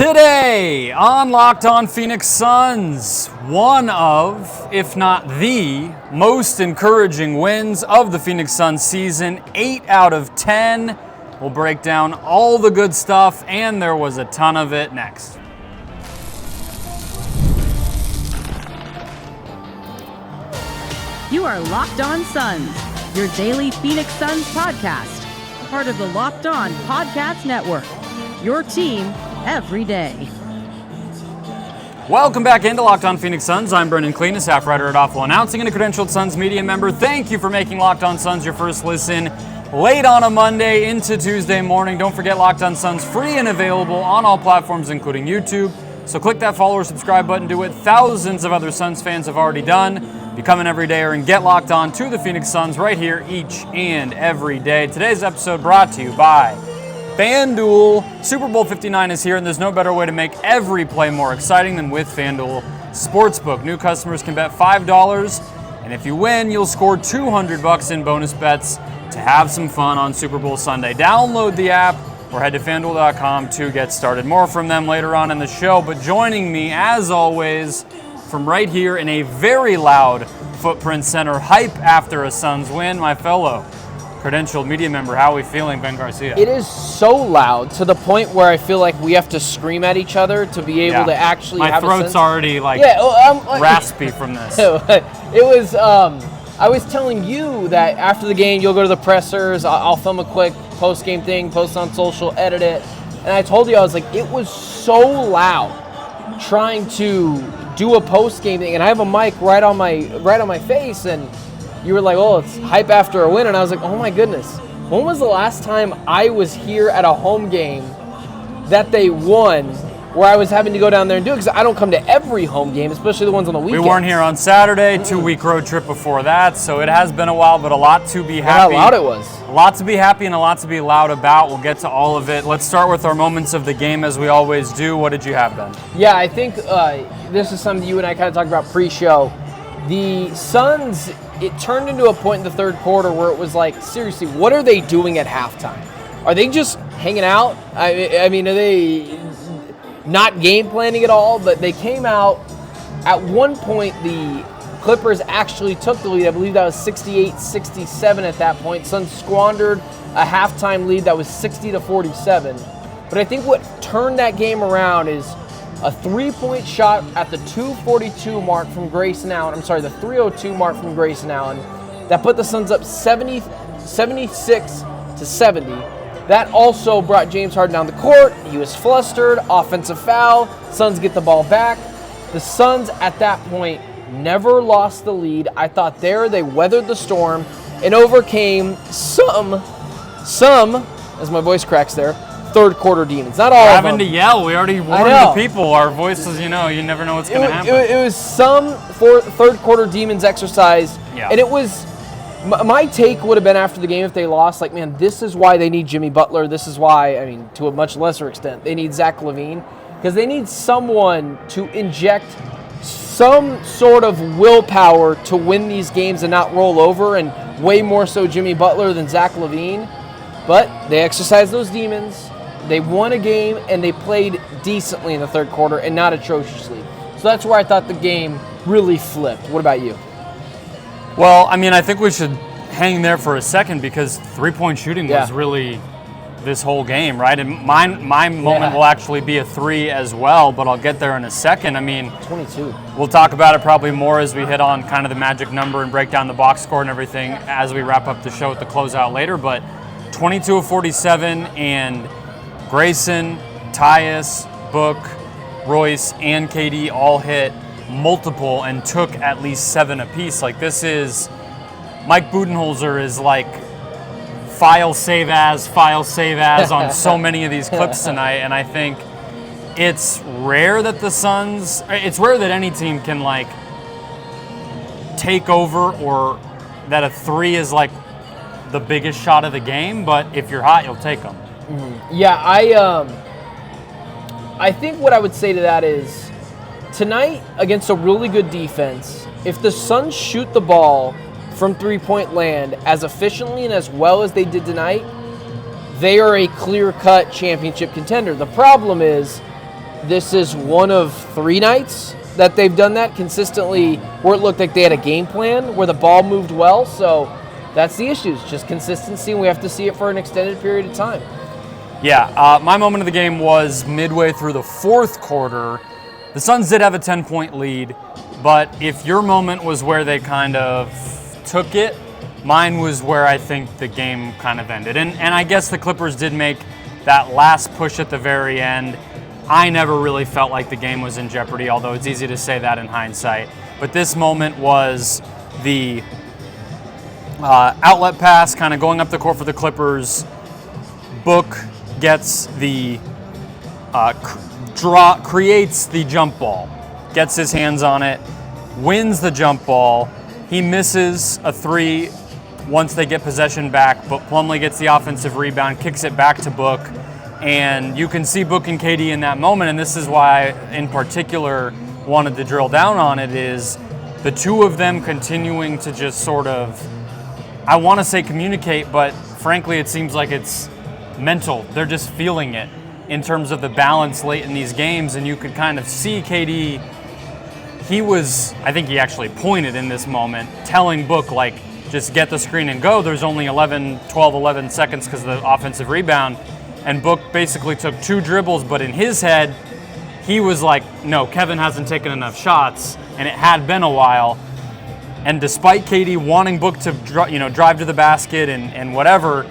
Today on Locked On Phoenix Suns, one of, if not the, most encouraging wins of the Phoenix Suns season, 8 out of 10. We'll break down all the good stuff, and there was a ton of it next. You are Locked On Suns, your daily Phoenix Suns podcast, part of the Locked On Podcast Network, your team every day. Welcome back into Locked On Phoenix Suns. I'm Brendon, Kleen, a staff writer at Awful Announcing and a credentialed Suns media member. Thank you for making Locked On Suns your first listen late on a Monday into Tuesday morning. Don't forget Locked On Suns free and available on all platforms, including YouTube. So click that follow or subscribe button. Do what thousands of other Suns fans have already done. Become an everydayer and get locked on to the Phoenix Suns right here each and every day. Today's episode brought to you by FanDuel. Super Bowl 59 is here, and there's no better way to make every play more exciting than with FanDuel Sportsbook. New customers can bet $5, and if you win, you'll score $200 in bonus bets to have some fun on Super Bowl Sunday. Download the app or head to FanDuel.com to get started. More from them later on in the show, but joining me, as always, from right here in a very loud Footprint Center, hype after a Suns win, my fellow credentialed media member. How are we feeling, Ben Garcia? It is so loud to the point where I feel like we have to scream at each other to be able to actually have a sense. My throat's already raspy from this. It was, I was telling you that after the game, you'll go to the pressers, I'll film a quick post-game thing, post on social, edit it. And I told you, I was like, it was so loud trying to do a post-game thing. And I have a mic right on my face, and you were like, oh, it's hype after a win. And I was like, oh my goodness. When was the last time I was here at a home game that they won where I was having to go down there and do it? Because I don't come to every home game, especially the ones on the weekends. We weren't here on Saturday, 2-week road trip before that. So it has been a while, but a lot to be happy. How loud it was. A lot to be happy and a lot to be loud about. We'll get to all of it. Let's start with our moments of the game as we always do. What did you have, Ben? Yeah, I think this is something you and I kind of talked about pre-show. The Suns, it turned into a point in the third quarter where it was like, seriously, what are they doing at halftime? Are they just hanging out? I mean, are they not game planning at all? But they came out. At one point, the Clippers actually took the lead. I believe that was 68-67 at that point. Suns squandered a halftime lead that was 60-47. But I think what turned that game around is a three-point shot at the 2:42 mark from Grayson Allen. I'm sorry, the 3:02 mark from Grayson Allen. That put the Suns up 76-70. That also brought James Harden down the court. He was flustered. Offensive foul. Suns get the ball back. The Suns at that point never lost the lead. I thought they weathered the storm and overcame some, as my voice cracks there, third quarter demons. Not all of them. Having to yell. We already warned the people. Our voices, you never know what's going to happen. It was some third quarter demons exercise. Yeah. And it was, my take would have been after the game if they lost, like, man, this is why they need Jimmy Butler. This is why, I mean, to a much lesser extent, they need Zach LaVine. Because they need someone to inject some sort of willpower to win these games and not roll over, and way more so Jimmy Butler than Zach LaVine. But they exercised those demons. They won a game, and they played decently in the third quarter and not atrociously. So that's where I thought the game really flipped. What about you? Well, I mean, I think we should hang there for a second because three-point shooting was really this whole game, right? And my moment will actually be a three as well, but I'll get there in a second. I mean, 22. We'll talk about it probably more as we hit on kind of the magic number and break down the box score and everything as we wrap up the show at the closeout later. But 22 of 47, and Grayson, Tyus, Book, Royce, and KD all hit multiple and took at least 7 apiece. Like, this is, Mike Budenholzer is like file save as on so many of these clips tonight. And I think it's rare that it's rare that any team can like take over, or that a three is like the biggest shot of the game. But if you're hot, you'll take them. Mm-hmm. Yeah, I think what I would say to that is, tonight against a really good defense, if the Suns shoot the ball from three-point land as efficiently and as well as they did tonight, they are a clear-cut championship contender. The problem is this is one of 3 nights that they've done that consistently, where it looked like they had a game plan, where the ball moved well. So that's the issue. It's just consistency, and we have to see it for an extended period of time. Yeah, my moment of the game was midway through the fourth quarter. The Suns did have a 10-point lead, but if your moment was where they kind of took it, mine was where I think the game kind of ended. And I guess the Clippers did make that last push at the very end. I never really felt like the game was in jeopardy, although it's easy to say that in hindsight. But this moment was the outlet pass kind of going up the court for the Clippers. Book gets the creates the jump ball, gets his hands on it, wins the jump ball. He misses a 3 once they get possession back, but Plumlee gets the offensive rebound, kicks it back to Book, and you can see Book and KD in that moment, and this is why I, in particular, wanted to drill down on it, is the two of them continuing to just sort of, I want to say communicate, but frankly it seems like it's mental. They're just feeling it in terms of the balance late in these games, and you could kind of see KD, I think he actually pointed in this moment, telling Book, like, just get the screen and go. There's only 11 seconds because of the offensive rebound. And Book basically took 2 dribbles, but in his head, he was like, no, Kevin hasn't taken enough shots, and it had been a while. And despite KD wanting Book to drive to the basket and whatever,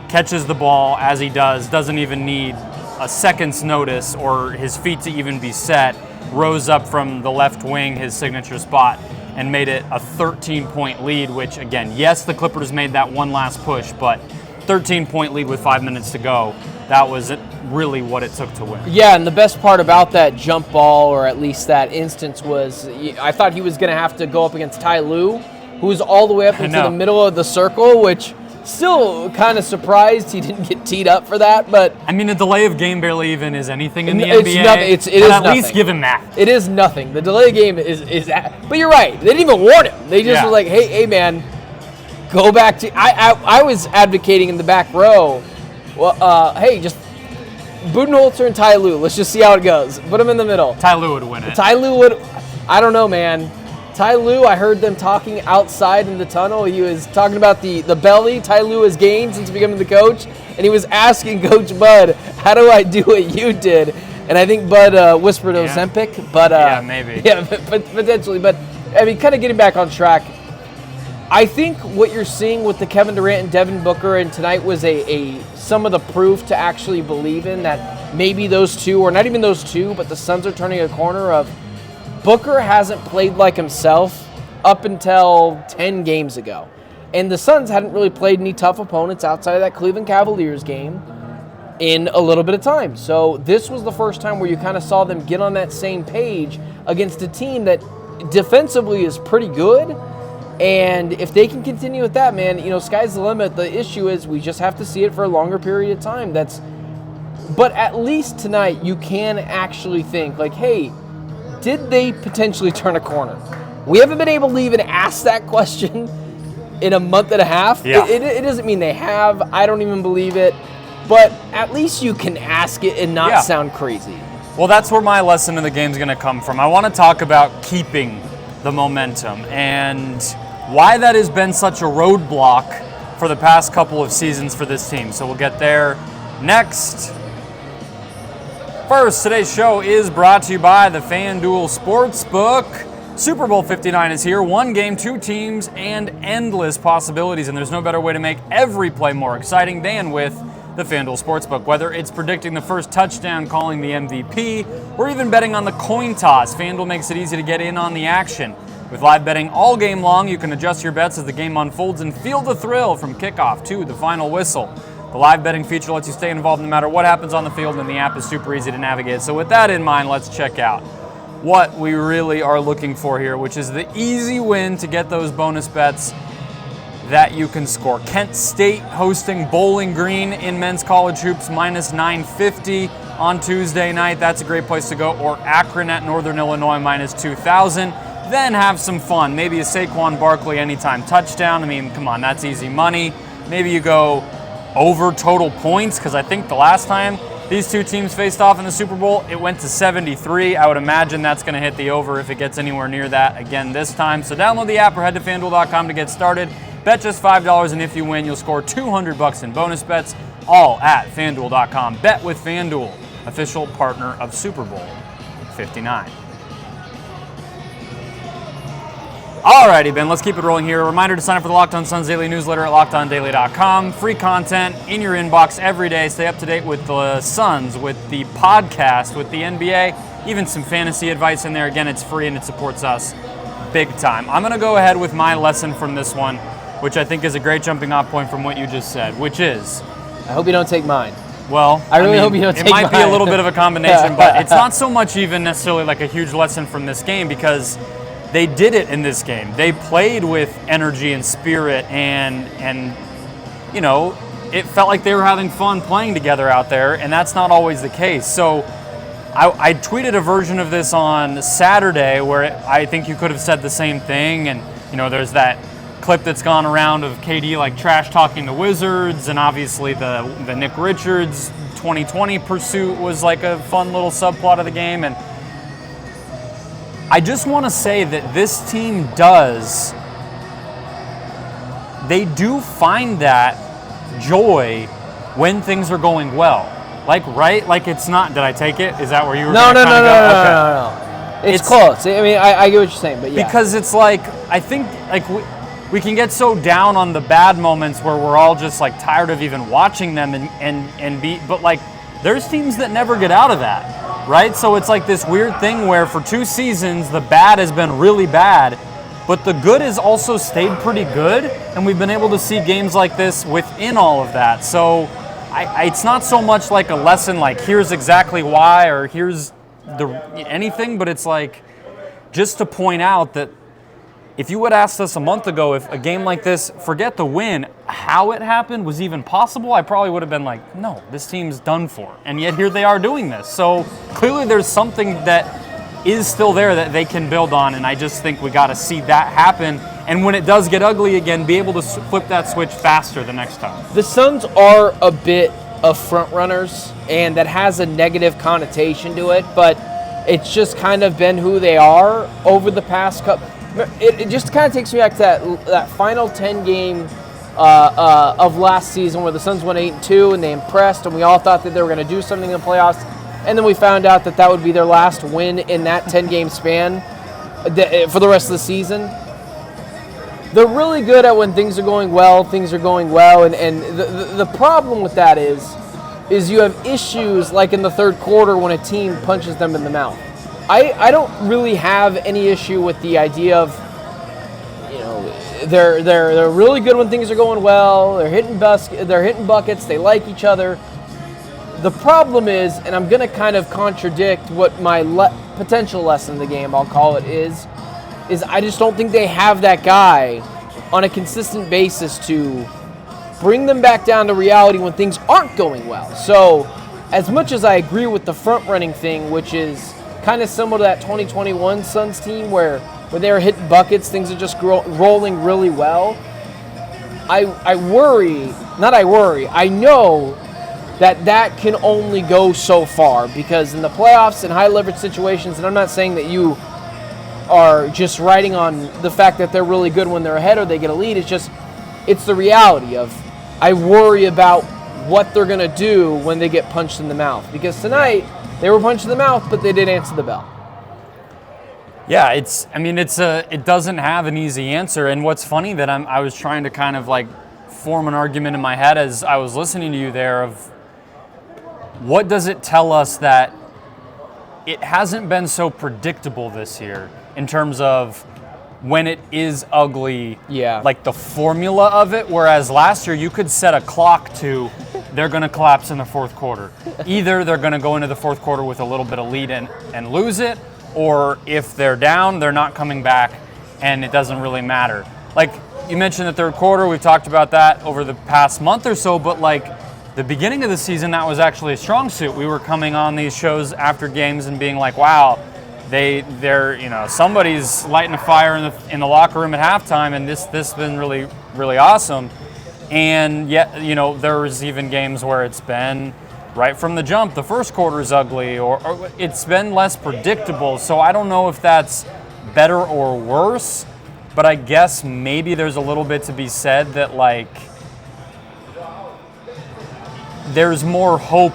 catches the ball as he does, doesn't even need a second's notice or his feet to even be set, rose up from the left wing, his signature spot, and made it a 13-point lead, which, again, yes, the Clippers made that one last push, but 13-point lead with 5 minutes to go, that was really what it took to win. Yeah, and the best part about that jump ball, or at least that instance, was I thought he was going to have to go up against Ty Lue, who was all the way up into the middle of the circle, which still kind of surprised he didn't get teed up for that. But I mean, a delay of game barely even is anything in the it's NBA. Nothing. It is at nothing. Least give him that. It is nothing. The delay of game is but you're right. They didn't even warn him. They just were like, hey man, go back to. I was advocating in the back row. Well, hey, just Budenholzer and Ty Lue. Let's just see how it goes. Put them in the middle. Ty Lue would win it. Ty Lue would. I don't know, man. Ty Lue, I heard them talking outside in the tunnel. He was talking about the belly Ty Lue has gained since becoming the coach, and he was asking Coach Bud, how do I do what you did? And I think Bud whispered Ozempic, but yeah, maybe. Yeah, potentially. But I mean, kind of getting back on track, I think what you're seeing with the Kevin Durant and Devin Booker, and tonight was some of the proof to actually believe in that maybe those two, or not even those two, but the Suns are turning a corner of Booker hasn't played like himself up until 10 games ago. And the Suns hadn't really played any tough opponents outside of that Cleveland Cavaliers game in a little bit of time. So this was the first time where you kind of saw them get on that same page against a team that defensively is pretty good. And if they can continue with that, man, sky's the limit. The issue is we just have to see it for a longer period of time. But at least tonight you can actually think like, hey, did they potentially turn a corner? We haven't been able to even ask that question in a month and a half. Yeah. It doesn't mean they have. I don't even believe it. But at least you can ask it and not sound crazy. Well, that's where my lesson in the game is going to come from. I want to talk about keeping the momentum and why that has been such a roadblock for the past couple of seasons for this team. So we'll get there next. First, today's show is brought to you by the FanDuel Sportsbook. Super Bowl 59 is here. 1 game, 2 teams, and endless possibilities. And there's no better way to make every play more exciting than with the FanDuel Sportsbook. Whether it's predicting the first touchdown, calling the MVP, or even betting on the coin toss, FanDuel makes it easy to get in on the action. With live betting all game long, you can adjust your bets as the game unfolds and feel the thrill from kickoff to the final whistle. The live betting feature lets you stay involved no matter what happens on the field, and the app is super easy to navigate. So with that in mind, let's check out what we really are looking for here, which is the easy win to get those bonus bets that you can score. Kent State hosting Bowling Green in men's college hoops, minus 950 on Tuesday night. That's a great place to go. Or Akron at Northern Illinois, minus 2,000. Then have some fun. Maybe a Saquon Barkley anytime touchdown. I mean, come on, that's easy money. Maybe you go over total points, because I think the last time these two teams faced off in the Super Bowl, it went to 73. I would imagine that's going to hit the over if it gets anywhere near that again this time. So download the app or head to FanDuel.com to get started. Bet just $5, and if you win, you'll score $200 in bonus bets, all at FanDuel.com. Bet with FanDuel, official partner of Super Bowl 59. Alrighty, Ben, let's keep it rolling here. A reminder to sign up for the Locked On Suns Daily newsletter at LockedOnDaily.com. Free content in your inbox every day. Stay up to date with the Suns, with the podcast, with the NBA, even some fantasy advice in there. Again, it's free and it supports us big time. I'm going to go ahead with my lesson from this one, which I think is a great jumping off point from what you just said, which is... I hope you don't take mine. Well, I really hope you don't take mine. It might be a little bit of a combination, but it's not so much even necessarily like a huge lesson from this game, because they did it in this game. They played with energy and spirit, and you know, it felt like they were having fun playing together out there, and that's not always the case. So I tweeted a version of this on Saturday where I think you could have said the same thing, and you know, there's that clip that's gone around of KD like trash talking the Wizards, and obviously the Nick Richards 2020 pursuit was like a fun little subplot of the game. And I just want to say that this team they do find that joy when things are going well. Like, right? Like, it's not, did I take it? Is that where you were No. Okay. It's close. I mean, I get what you're saying, but yeah. Because it's like, I think, like, we can get so down on the bad moments where we're all just, like, tired of even watching them but, like, there's teams that never get out of that, right? So it's like this weird thing where for 2 seasons, the bad has been really bad, but the good has also stayed pretty good, and we've been able to see games like this within all of that. So it's not so much like a lesson like here's exactly why or here's anything, but it's like just to point out that if you would asked us a month ago if a game like this, forget the win, how it happened was even possible, I probably would have been like, no, this team's done for. And yet here they are doing this. So clearly there's something that is still there that they can build on, and I just think we got to see that happen. And when it does get ugly again, be able to flip that switch faster the next time. The Suns are a bit of front runners, and that has a negative connotation to it, but it's just kind of been who they are over the past couple. It just kind of takes me back to that final 10 game of last season where the Suns went 8-2 and they impressed, and we all thought that they were going to do something in the playoffs, and then we found out that would be their last win in that 10-game span for the rest of the season. They're really good at when things are going well, and the problem with that is you have issues like in the third quarter when a team punches them in the mouth. I don't really have any issue with the idea of, you know, they're really good when things are going well. They're hitting buckets. They like each other. The problem is, and I'm going to kind of contradict what my potential lesson in the game, I'll call it, is I just don't think they have that guy on a consistent basis to bring them back down to reality when things aren't going well. So as much as I agree with the front running thing, which is kind of similar to that 2021 Suns team where when they were hitting buckets, things are just rolling really well. I know that can only go so far, because in the playoffs and high leverage situations, and I'm not saying that you are just riding on the fact that they're really good when they're ahead or they get a lead, it's the reality of I worry about what they're going to do when they get punched in the mouth, because tonight they were punched in the mouth, but they did answer the bell. Yeah, it doesn't have an easy answer. And what's funny that I was trying to kind of like form an argument in my head as I was listening to you there of what does it tell us that it hasn't been so predictable this year in terms of when it is ugly, like the formula of it, whereas last year you could set a clock to they're going to collapse in the fourth quarter. Either they're going to go into the fourth quarter with a little bit of lead and lose it, or if they're down, they're not coming back, and it doesn't really matter. Like you mentioned the third quarter, we've talked about that over the past month or so, but like the beginning of the season, that was actually a strong suit. We were coming on these shows after games and being like, wow, they're somebody's lighting a fire in the locker room at halftime, and this has been really, really awesome. And yet, there was even games where it's been, right from the jump, the first quarter is ugly, or it's been less predictable. So I don't know if that's better or worse, but I guess maybe there's a little bit to be said that, like, there's more hope.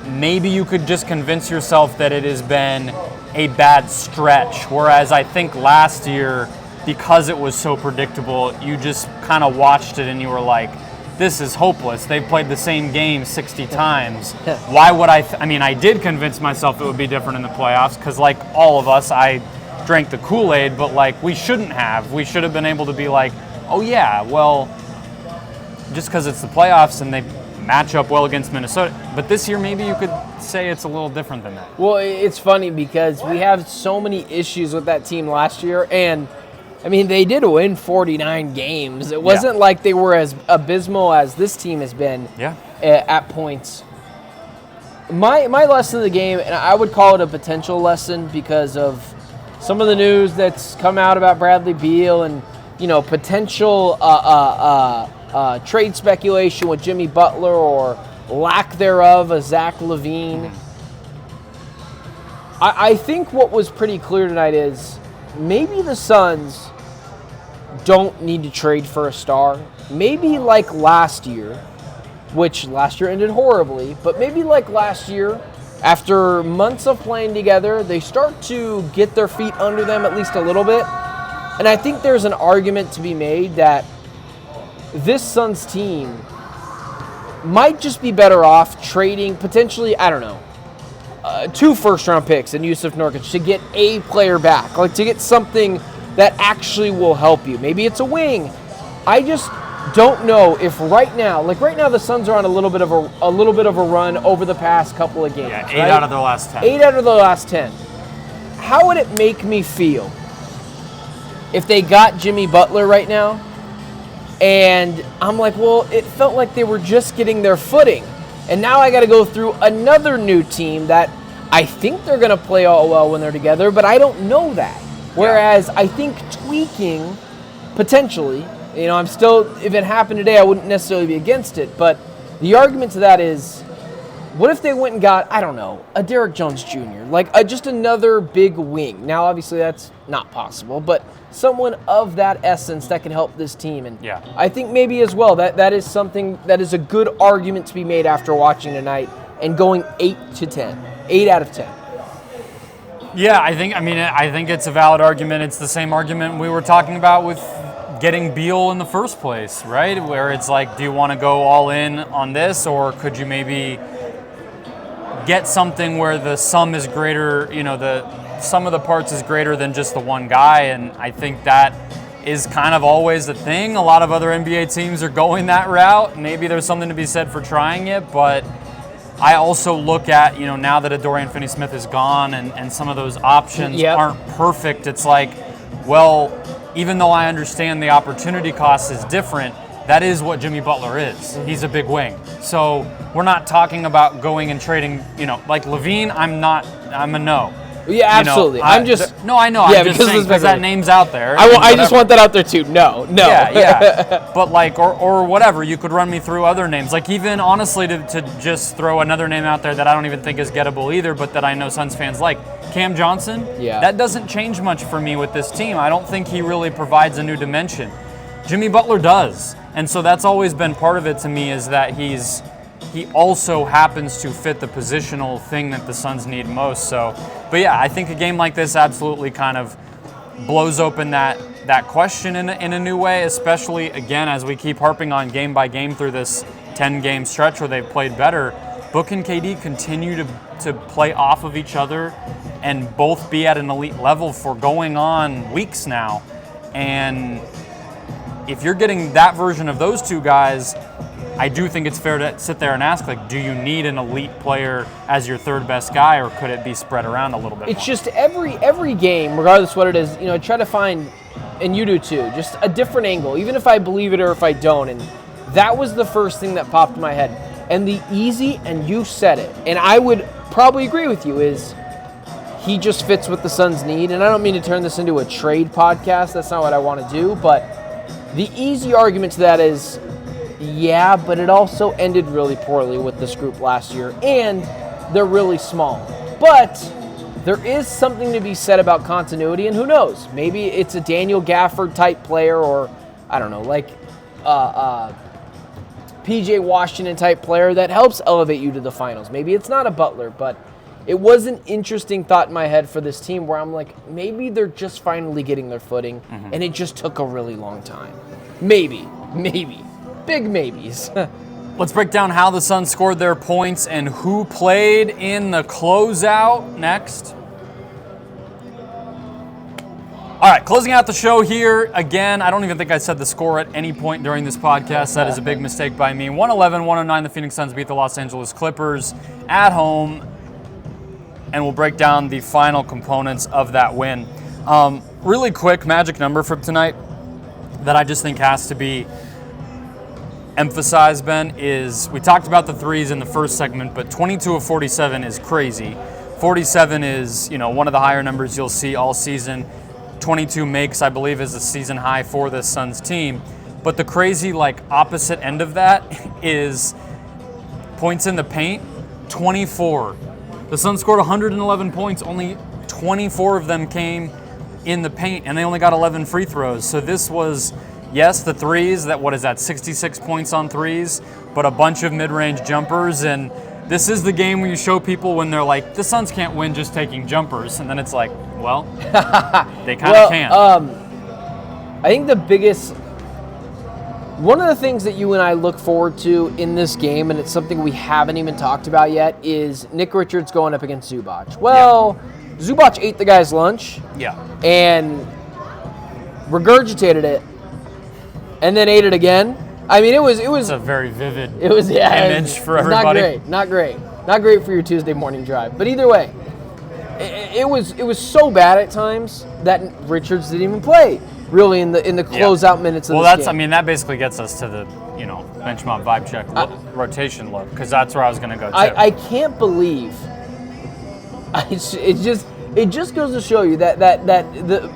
Maybe you could just convince yourself that it has been a bad stretch, whereas I think last year, because it was so predictable, you just kind of watched it and you were like, this is hopeless. They've played the same game 60 times. Why would I did convince myself it would be different in the playoffs, because like all of us, I drank the Kool-Aid, but like we shouldn't have. We should have been able to be like, oh yeah, well, just because it's the playoffs and they match up well against Minnesota. But this year, maybe you could say it's a little different than that. Well, it's funny because we have so many issues with that team last year, and I mean, they did win 49 games. It wasn't like they were as abysmal as this team has been at points. My lesson of the game, and I would call it a potential lesson because of some of the news that's come out about Bradley Beal and, you know, potential trade speculation with Jimmy Butler or lack thereof of Zach LaVine. I think what was pretty clear tonight is maybe the Suns don't need to trade for a star. Maybe like last year, which last year ended horribly, but maybe like last year, after months of playing together, they start to get their feet under them at least a little bit. And I think there's an argument to be made that this Suns team might just be better off trading potentially, I don't know, 2 first-round picks and Yusuf Nurkic to get a player back, like to get something that actually will help you. Maybe it's a wing. I just don't know if right now the Suns are on a little bit of a run over the past couple of games. Yeah, 8 out of the last 10. 8 out of the last 10. How would it make me feel if they got Jimmy Butler right now? And I'm like, well, it felt like they were just getting their footing. And now I got to go through another new team that I think they're going to play all well when they're together, but I don't know that. Whereas I think tweaking, potentially, you know, I'm still, if it happened today, I wouldn't necessarily be against it. But the argument to that is, what if they went and got, I don't know, a Derrick Jones Jr., like just another big wing? Now, obviously, that's not possible, but someone of that essence that can help this team. And I think maybe as well, that is something that is a good argument to be made after watching tonight and going 8 out of 10. Yeah, I think it's a valid argument. It's the same argument we were talking about with getting Beal in the first place, right? Where it's like, do you want to go all in on this, or could you maybe get something where the sum is greater, you know, the sum of the parts is greater than just the one guy? And I think that is kind of always the thing. A lot of other NBA teams are going that route. Maybe there's something to be said for trying it, but I also look at, you know, now that a Dorian Finney-Smith is gone and some of those options aren't perfect, it's like, well, even though I understand the opportunity cost is different, that is what Jimmy Butler is. He's a big wing. So we're not talking about going and trading, you know, like LaVine, I'm a no. Yeah, absolutely. I know. I'm just saying because that name's out there. I just want that out there too. No. Yeah. But like, or whatever, you could run me through other names. Like even honestly, to just throw another name out there that I don't even think is gettable either, but that I know Suns fans like, Cam Johnson. Yeah. That doesn't change much for me with this team. I don't think he really provides a new dimension. Jimmy Butler does, and so that's always been part of it to me, is that he also happens to fit the positional thing that the Suns need most. So, but yeah, I think a game like this absolutely kind of blows open that question in a new way, especially, again, as we keep harping on game by game through this 10-game stretch where they've played better. Book and KD continue to play off of each other and both be at an elite level for going on weeks now. And if you're getting that version of those two guys, I do think it's fair to sit there and ask, like, do you need an elite player as your third best guy, or could it be spread around a little bit It's more? Just every game, regardless what it is, you know, try to find, and you do too, just a different angle, even if I believe it or if I don't. And that was the first thing that popped in my head. And the easy, and you said it, and I would probably agree with you, is he just fits what the Suns need. And I don't mean to turn this into a trade podcast. That's not what I want to do. But the easy argument to that is, Yeah, but it also ended really poorly with this group last year, and they're really small. But there is something to be said about continuity, and who knows? Maybe it's a Daniel Gafford type player, or I don't know, like PJ Washington type player that helps elevate you to the finals. Maybe it's not a Butler, but it was an interesting thought in my head for this team where I'm like, maybe they're just finally getting their footing, and it just took a really long time. Maybe. Big maybes. Let's break down how the Suns scored their points and who played in the closeout next. All right, closing out the show here. Again, I don't even think I said the score at any point during this podcast. That is a big mistake by me. 111-109, the Phoenix Suns beat the Los Angeles Clippers at home. And we'll break down the final components of that win. Really quick magic number for tonight that I just think has to be emphasized, Ben, is we talked about the threes in the first segment, but 22 of 47 is crazy. 47 is, one of the higher numbers you'll see all season. 22 makes, I believe, is a season high for this Suns team. But the crazy, opposite end of that is points in the paint, 24. The Suns scored 111 points, only 24 of them came in the paint, and they only got 11 free throws. So this was, yes, the threes, 66 points on threes, but a bunch of mid-range jumpers, and this is the game where you show people when they're like, the Suns can't win just taking jumpers, and then it's like, well, they kind of can. I think one of the things that you and I look forward to in this game, and it's something we haven't even talked about yet, is Nick Richards going up against Zubac. Well, Zubac ate the guy's lunch and regurgitated it and then ate it again. I mean, it was a very vivid image for everybody. Not great for your Tuesday morning drive. But either way, it was so bad at times that Richards didn't even play really in the closeout minutes of this game. That basically gets us to the bench mob vibe check rotation look, because that's where I was going to go too. I can't believe it just goes to show you that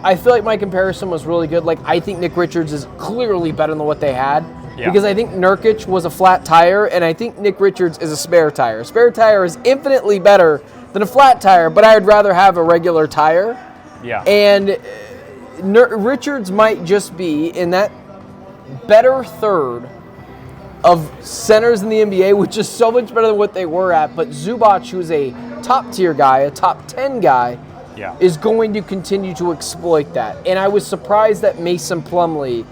I feel like my comparison was really good. Like, I think Nick Richards is clearly better than what they had. Yeah. Because I think Nurkic was a flat tire, and I think Nick Richards is a spare tire. A spare tire is infinitely better than a flat tire, but I'd rather have a regular tire. Yeah. And Richards might just be in that better third of centers in the NBA, which is so much better than what they were at. But Zubac, who's a top-tier guy, a top 10 guy, is going to continue to exploit that. And I was surprised that Mason Plumlee,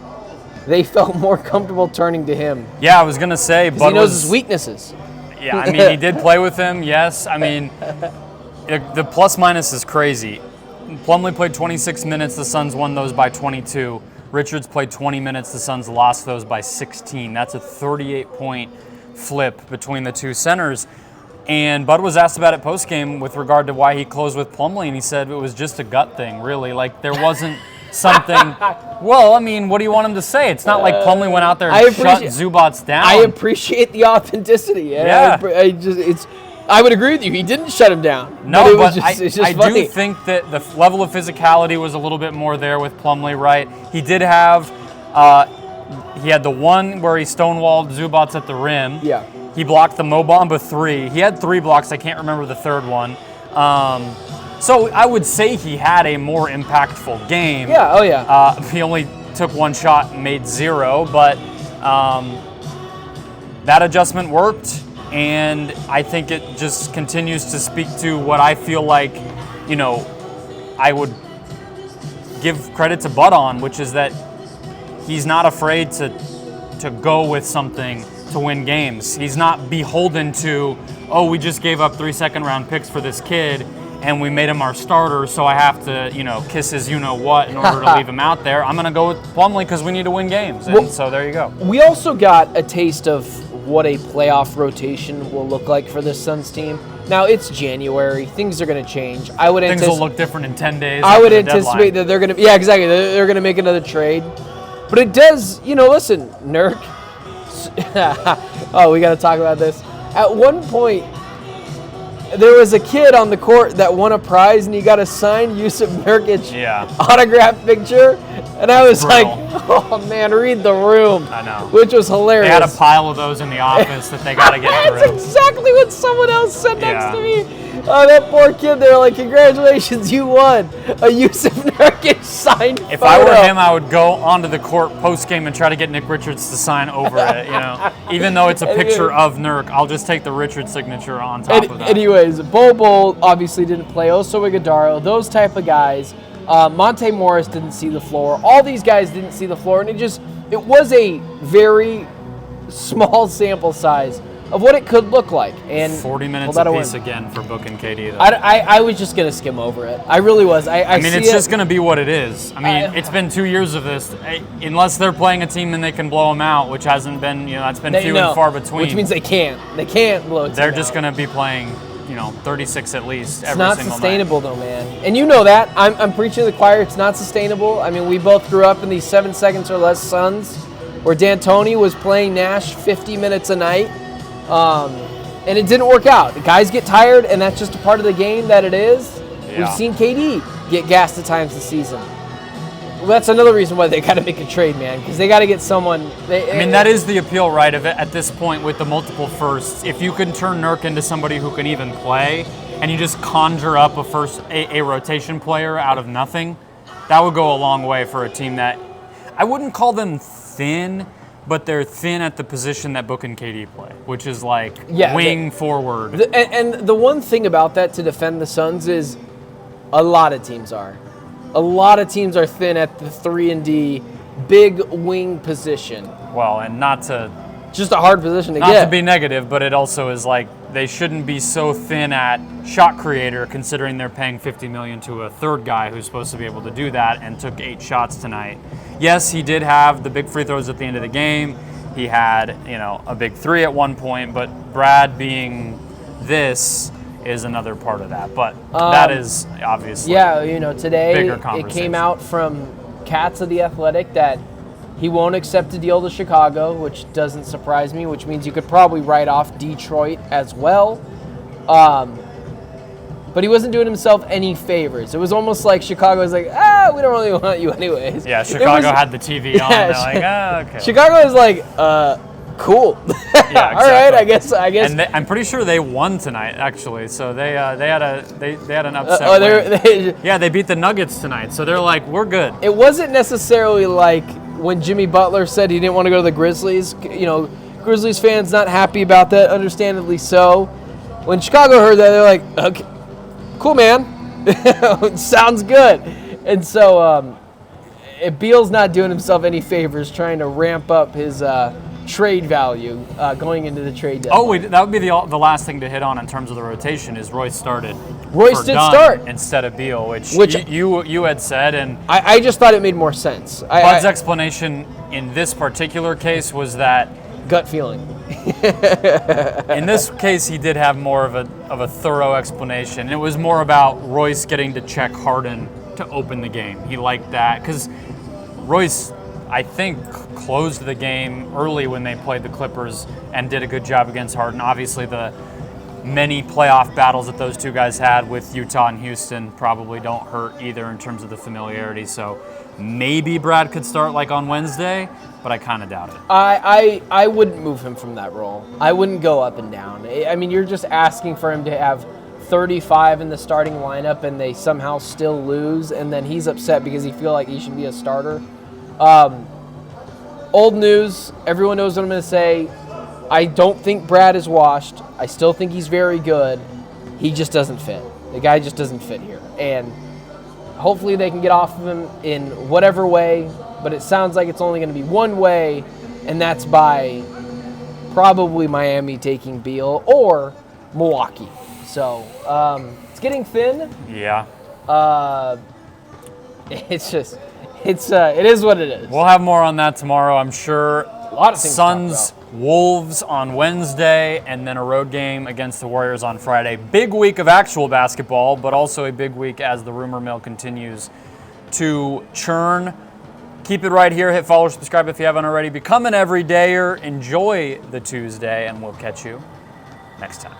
they felt more comfortable turning to him. Yeah, I was going to say, but he knows his weaknesses. Yeah, I mean, he did play with him, yes. I mean, the plus-minus is crazy. Plumlee played 26 minutes. The Suns won those by 22. Richards played 20 minutes. The Suns lost those by 16. That's a 38-point flip between the two centers. And Bud was asked about it postgame with regard to why he closed with Plumlee, and he said it was just a gut thing, really. Like, there wasn't something. Well, I mean, what do you want him to say? It's not like Plumlee went out there and shut Zubac down. I appreciate the authenticity. Yeah. I would agree with you. He didn't shut him down. No, but I do think that the level of physicality was a little bit more there with Plumlee, right? He did have, he had the one where he stonewalled Zubac at the rim. Yeah. He blocked the Mo Bamba 3. He had 3 blocks. I can't remember the third one. So I would say he had a more impactful game. Yeah, oh yeah. He only took 1 shot and made 0, but that adjustment worked. And I think it just continues to speak to what I feel like, I would give credit to Bud on, which is that he's not afraid to go with something to win games. He's not beholden to, we just gave up 3 second-round picks for this kid, and we made him our starter, so I have to, kiss his you-know-what in order to leave him out there. I'm going to go with Plumlee because we need to win games, and so there you go. We also got a taste of what a playoff rotation will look like for this Suns team. Now, it's January. Things are going to change. Things will look different in 10 days. I would anticipate that they're going to, exactly. They're going to make another trade. But it does, listen, Nurk. Oh, we got to talk about this. At one point, there was a kid on the court that won a prize, and he got a signed Jusuf Nurkic autograph picture. And I was like, oh, man, read the room. I know. Which was hilarious. They had a pile of those in the office that they got to get through. That's exactly what someone else said next to me. That poor kid, they were like, congratulations, you won a Jusuf Nurkic signed If photo. I were him, I would go onto the court post-game and try to get Nick Richards to sign over it, you know. Even though it's a picture of Nurk, I'll just take the Richards signature on top of that. Anyways, Bol obviously didn't play. Oso Ighodaro, those type of guys. Monte Morris didn't see the floor. All these guys didn't see the floor, and it was a very small sample size of what it could look like. And 40 minutes apiece again for Book and KD. Though. I was just going to skim over it. I really was. I mean, it's just going to be what it is. I mean, it's been 2 years of this. Unless they're playing a team and they can blow them out, which hasn't been, that's been few and far between. Which means they can't. They can't blow a team They're just out. going to be playing, 36 at least every single night. It's not sustainable though, man. And you know that. I'm preaching to the choir. It's not sustainable. I mean, we both grew up in these 7 seconds or less Suns where D'Antoni was playing Nash 50 minutes a night. And it didn't work out. The guys get tired, and that's just a part of the game that it is. Yeah. We've seen KD get gassed at times this season. Well, that's another reason why they got to make a trade, man, because they got to get someone. That is the appeal, right, of it at this point with the multiple firsts. If you can turn Nurk into somebody who can even play, and you just conjure up a rotation player out of nothing, that would go a long way for a team that I wouldn't call them thin, but they're thin at the position that Book and KD play, which is like wing forward. And the one thing about that to defend the Suns is a lot of teams are. A lot of teams are thin at the 3-and-D big wing position. Well, and not to... Just a hard position to get. Not to be negative, but it also is like they shouldn't be so thin at shot creator considering they're paying $50 million to a third guy who's supposed to be able to do that and took 8 shots tonight. Yes, he did have the big free throws at the end of the game. He had, a big 3 at one point, but Brad being this is another part of that. But that is obviously today it came out from Katz of The Athletic that he won't accept a deal to Chicago, which doesn't surprise me, which means you could probably write off Detroit as well. But he wasn't doing himself any favors. It was almost like Chicago was like, we don't really want you anyways. Yeah, Chicago had the TV on. They're like, okay. Chicago was like, cool. Yeah, exactly. All right, I guess. And I'm pretty sure they won tonight, actually. So they had an upset win. They beat the Nuggets tonight. So they're like, we're good. It wasn't necessarily like when Jimmy Butler said he didn't want to go to the Grizzlies. Grizzlies fans not happy about that, understandably so. When Chicago heard that, they're like, okay, cool, man. Sounds good. And so Beal's not doing himself any favors trying to ramp up his trade value going into the trade deadline. Oh, that would be the last thing to hit on in terms of the rotation is Royce started. Royce did start instead of Beal, which you had said, and I just thought it made more sense. Bud's explanation in this particular case was that gut feeling. In this case, he did have more of a thorough explanation. It was more about Royce getting to check Harden to open the game. He liked that because Royce, I think, closed the game early when they played the Clippers and did a good job against Harden. Obviously, the many playoff battles that those two guys had with Utah and Houston probably don't hurt either in terms of the familiarity. So maybe Brad could start like on Wednesday, but I kind of doubt it. I wouldn't move him from that role. I wouldn't go up and down. I mean, you're just asking for him to have 35 in the starting lineup and they somehow still lose, and then he's upset because he feels like he should be a starter. Old news, everyone knows what I'm going to say. I don't think Brad is washed. I still think he's very good. He just doesn't fit. The guy just doesn't fit here. And hopefully they can get off of him in whatever way, but it sounds like it's only going to be one way, and that's by probably Miami taking Beal or Milwaukee. So it's getting thin. Yeah. It is what it is. We'll have more on that tomorrow, I'm sure. A lot of things Suns, Wolves on Wednesday, and then a road game against the Warriors on Friday. Big week of actual basketball, but also a big week as the rumor mill continues to churn. Keep it right here. Hit follow, subscribe if you haven't already. Become an everydayer. Enjoy the Tuesday, and we'll catch you next time.